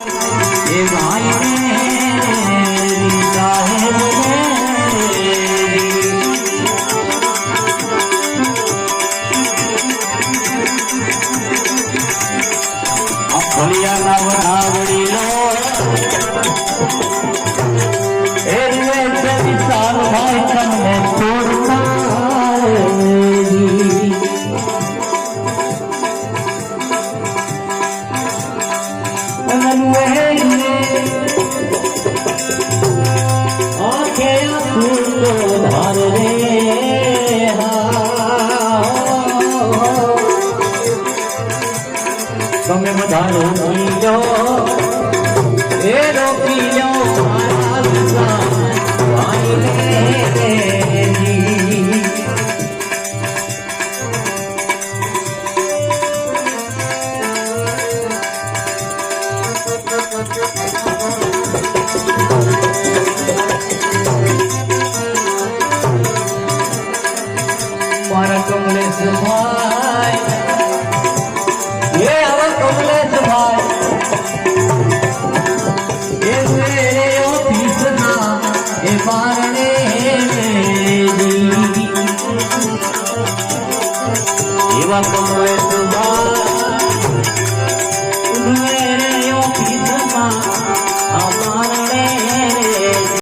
એ ભાઈ સાહેબ ભલિયા ના વડાવડી લો એ વિશાલ ભાઈ તમને છોડતા તમે બધા રોકી લો એ રોકી લો મારા કમલેશ ભાઈ એવા કમલેશ ભાઈ